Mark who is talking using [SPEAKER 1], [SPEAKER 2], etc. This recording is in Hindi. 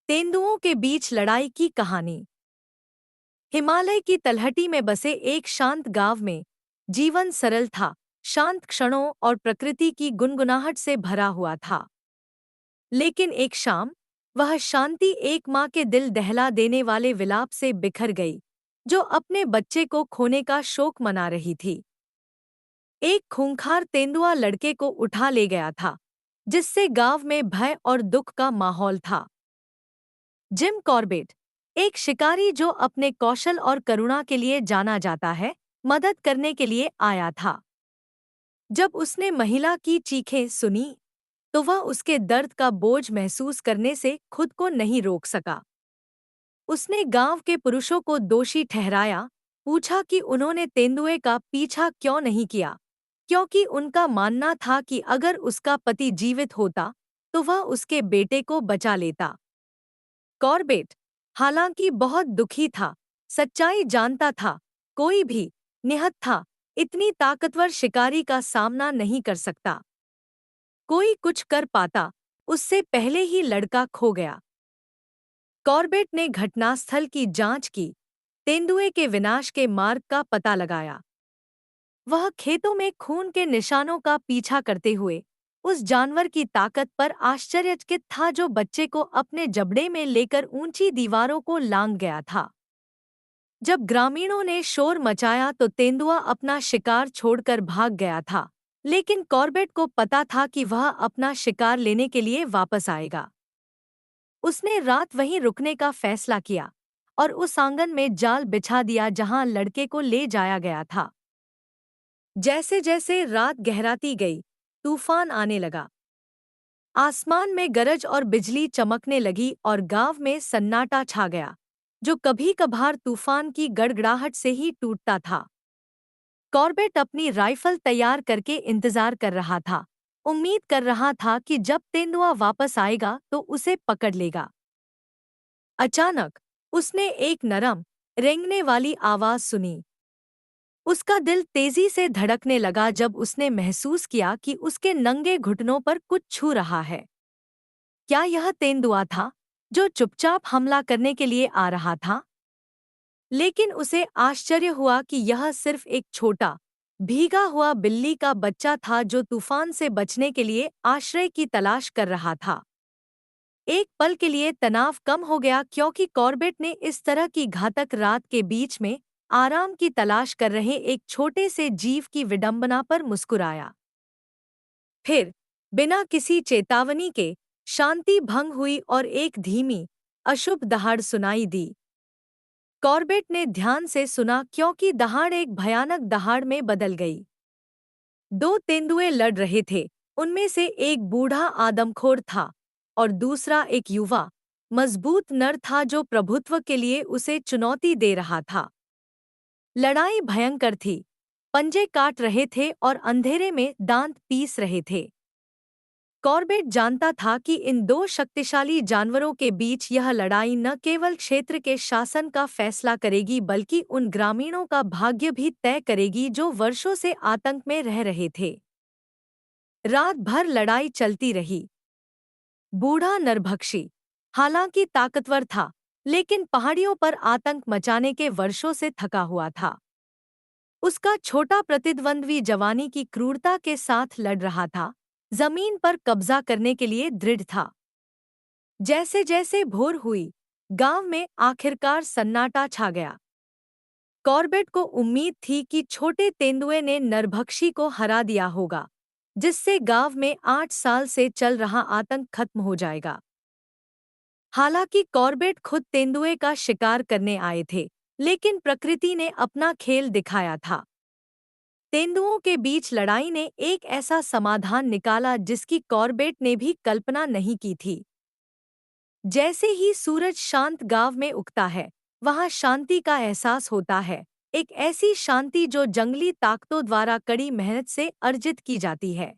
[SPEAKER 1] तेंदुओं के बीच लड़ाई की कहानी। हिमालय की तलहटी में बसे एक शांत गांव में जीवन सरल था, शांत क्षणों और प्रकृति की गुनगुनाहट से भरा हुआ था। लेकिन एक शाम वह शांति एक माँ के दिल दहला देने वाले विलाप से बिखर गई, जो अपने बच्चे को खोने का शोक मना रही थी। एक खूंखार तेंदुआ लड़के को उठा ले गया था, जिससे गांव में भय और दुख का माहौल था। जिम कॉर्बेट, एक शिकारी जो अपने कौशल और करुणा के लिए जाना जाता है, मदद करने के लिए आया था। जब उसने महिला की चीखें सुनी, तो वह उसके दर्द का बोझ महसूस करने से खुद को नहीं रोक सका। उसने गांव के पुरुषों को दोषी ठहराया, पूछा कि उन्होंने तेंदुए का पीछा क्यों नहीं किया, क्योंकि उनका मानना था कि अगर उसका पति जीवित होता, तो वह उसके बेटे को बचा लेता। कॉर्बेट, हालांकि बहुत दुखी था, सच्चाई जानता था, कोई भी निहत्था था, इतनी ताकतवर शिकारी का सामना नहीं कर सकता। कोई कुछ कर पाता, उससे पहले ही लड़का खो गया। कॉर्बेट ने घटनास्थल की जांच की, तेंदुए के विनाश के मार्ग का पता लगाया। वह खेतों में खून के निशानों का पीछा करते हुए उस जानवर की ताकत पर आश्चर्यचकित था जो बच्चे को अपने जबड़े में लेकर ऊंची दीवारों को लांघ गया था। जब ग्रामीणों ने शोर मचाया तो तेंदुआ अपना शिकार छोड़कर भाग गया था, लेकिन कॉर्बेट को पता था कि वह अपना शिकार लेने के लिए वापस आएगा। उसने रात वहीं रुकने का फैसला किया और उस आंगन में जाल बिछा दिया जहां लड़के को ले जाया गया था। जैसे जैसे रात गहराती गई, तूफान आने लगा। आसमान में गरज और बिजली चमकने लगी और गांव में सन्नाटा छा गया, जो कभी कभार तूफान की गड़गड़ाहट से ही टूटता था। कॉर्बेट अपनी राइफल तैयार करके इंतजार कर रहा था, उम्मीद कर रहा था कि जब तेंदुआ वापस आएगा तो उसे पकड़ लेगा। अचानक उसने एक नरम, रेंगने वाली आवाज सुनी। उसका दिल तेजी से धड़कने लगा जब उसने महसूस किया कि उसके नंगे घुटनों पर कुछ छू रहा है। क्या यह तेंदुआ था, जो चुपचाप हमला करने के लिए आ रहा था? लेकिन उसे आश्चर्य हुआ कि यह सिर्फ एक छोटा, भीगा हुआ बिल्ली का बच्चा था जो तूफान से बचने के लिए आश्रय की तलाश कर रहा था। एक पल के लिए तनाव कम हो गया क्योंकि कॉर्बेट ने इस तरह की घातक रात के बीच में आराम की तलाश कर रहे एक छोटे से जीव की विडंबना पर मुस्कुराया। फिर, बिना किसी चेतावनी के, शांति भंग हुई और एक धीमी, अशुभ दहाड़ सुनाई दी। कॉर्बेट ने ध्यान से सुना क्योंकि दहाड़ एक भयानक दहाड़ में बदल गई। दो तेंदुए लड़ रहे थे, उनमें से एक बूढ़ा आदमखोर था और दूसरा एक युवा, मजबूत नर था जो प्रभुत्व के लिए उसे चुनौती दे रहा था। लड़ाई भयंकर थी, पंजे काट रहे थे और अंधेरे में दांत पीस रहे थे। कॉर्बेट जानता था कि इन दो शक्तिशाली जानवरों के बीच यह लड़ाई न केवल क्षेत्र के शासन का फैसला करेगी बल्कि उन ग्रामीणों का भाग्य भी तय करेगी जो वर्षों से आतंक में रह रहे थे। रात भर लड़ाई चलती रही। बूढ़ा नरभक्षी, हालांकि ताकतवर था, लेकिन पहाड़ियों पर आतंक मचाने के वर्षों से थका हुआ था। उसका छोटा प्रतिद्वंद्वी जवानी की क्रूरता के साथ लड़ रहा था, जमीन पर कब्जा करने के लिए दृढ़ था। जैसे जैसे भोर हुई, गांव में आखिरकार सन्नाटा छा गया। कॉर्बेट को उम्मीद थी कि छोटे तेंदुए ने नरभक्षी को हरा दिया होगा, जिससे गांव में 8 साल से चल रहा आतंक खत्म हो जाएगा। हालांकि कॉर्बेट खुद तेंदुए का शिकार करने आए थे, लेकिन प्रकृति ने अपना खेल दिखाया था। तेंदुओं के बीच लड़ाई ने एक ऐसा समाधान निकाला जिसकी कॉर्बेट ने भी कल्पना नहीं की थी। जैसे ही सूरज शांत गांव में उगता है, वहां शांति का एहसास होता है, एक ऐसी शांति जो जंगली ताकतों द्वारा कड़ी मेहनत से अर्जित की जाती है।